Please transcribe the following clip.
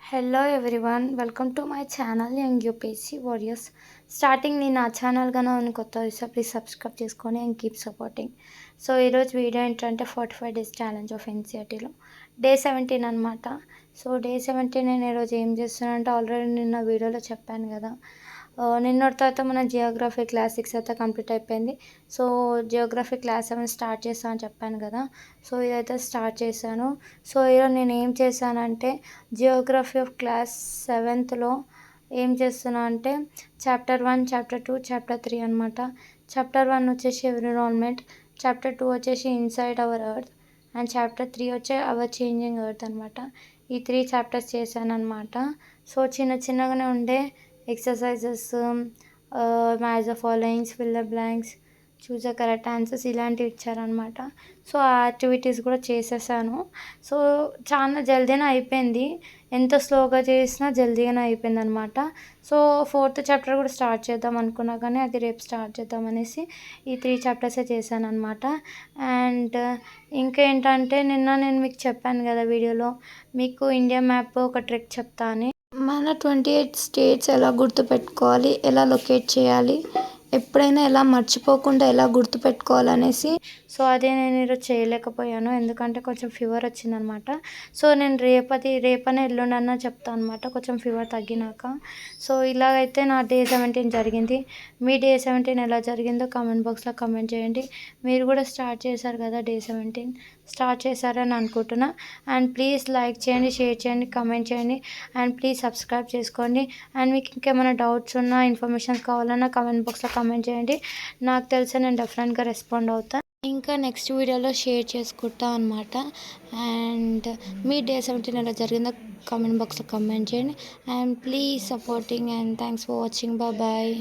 Hello everyone, welcome to my channel young UPSC warriors. Starting నేను నా channel కన్నా కొత్త వస్తే ప్లీజ్ సబ్స్క్రైబ్ చేసుకొని అండ్ కీప్ సపోర్టింగ్. సో ఈరోజు వీడియో ఏంటంటే 45 డేస్ ఛాలెంజ్ ఆఫ్ ఎన్సీఆర్టీలో డే 17 అనమాట. సో డే 17 నేను ఈరోజు ఏం చేస్తున్నానంటే ఆల్రెడీ నిన్న వీడియోలో చెప్పాను కదా. నిన్నటి తర్వాత మన జియోగ్రఫీ క్లాస్ 6 అయితే కంప్లీట్ అయిపోయింది. సో జియోగ్రఫీ క్లాస్ 7 స్టార్ట్ చేస్తాను అని చెప్పాను కదా. సో ఇదైతే స్టార్ట్ చేశాను. సో ఈరోజు నేను ఏం చేశానంటే జియోగ్రఫీ ఆఫ్ క్లాస్ 7th ఏం చేస్తున్నా అంటే చాప్టర్ 1, చాప్టర్ 2, చాప్టర్ 3 అనమాట. చాప్టర్ 1 వచ్చేసి ఎన్విరాన్మెంట్, చాప్టర్ 2 వచ్చేసి inside our earth and chapter 3 వచ్చే అవర్ చేంజింగ్ ఎర్త్ అనమాట. ఈ 3 చాప్టర్స్ చేశాను అనమాట. సో చిన్నగానే ఉండే exercises, match the followings, fill the blanks, choose the correct answers ఇలాంటివి ఇచ్చారనమాట. సో ఆ యాక్టివిటీస్ కూడా చేసేసాను. సో చాలా జల్దీనే అయిపోయింది, ఎంత స్లోగా చేసినా జల్దీగానే అయిపోయింది అనమాట. సో 4th చాప్టర్ కూడా స్టార్ట్ చేద్దాం అనుకున్నా కానీ అది రేపు స్టార్ట్ చేద్దాం అనేసి ఈ 3 చాప్టర్సే చేశాను అనమాట. అండ్ ఇంకేంటంటే నిన్న నేను మీకు చెప్పాను కదా వీడియోలో, మీకు ఇండియా మ్యాప్ ఒక ట్రిక్ చెప్తా అని. మన 28 స్టేట్స్ ఎలా గుర్తుపెట్టుకోవాలి, ఎలా లొకేట్ చేయాలి, ఎప్పుడైనా ఎలా మర్చిపోకుండా ఎలా గుర్తుపెట్టుకోవాలనేసి. సో అదే నేను ఈరోజు చేయలేకపోయాను, ఎందుకంటే కొంచెం ఫీవర్ వచ్చిందనమాట. సో నేను రేపనే ఎల్లుండన్నా చెప్తాను అనమాట, కొంచెం ఫీవర్ తగ్గినాక. సో ఇలాగైతే నా డే 17 జరిగింది. మీ డే 17 ఎలా జరిగిందో కామెంట్ బాక్స్లో కామెంట్ చేయండి. మీరు కూడా స్టార్ట్ చేశారు కదా, డే 17 స్టార్ట్ చేశారని అనుకుంటున్నా. అండ్ ప్లీజ్ లైక్ చేయండి, షేర్ చేయండి, కామెంట్ చేయండి అండ్ ప్లీజ్ సబ్స్క్రైబ్ చేసుకోండి. అండ్ మీకు ఇంకేమైనా డౌట్స్ ఉన్నా, ఇన్ఫర్మేషన్ కావాలన్నా కామెంట్ బాక్స్లో కామెంట్ చేయండి. నాకు తెలిసి నేను డెఫినెట్గా రెస్పాండ్ అవుతాను. ఇంకా నెక్స్ట్ వీడియోలో షేర్ చేసుకుంటా అనమాట. అండ్ మీ డే 17 ఎలా జరిగిందో కామెంట్ బాక్స్లో కామెంట్ చేయండి. And please supporting and thanks for watching. Bye.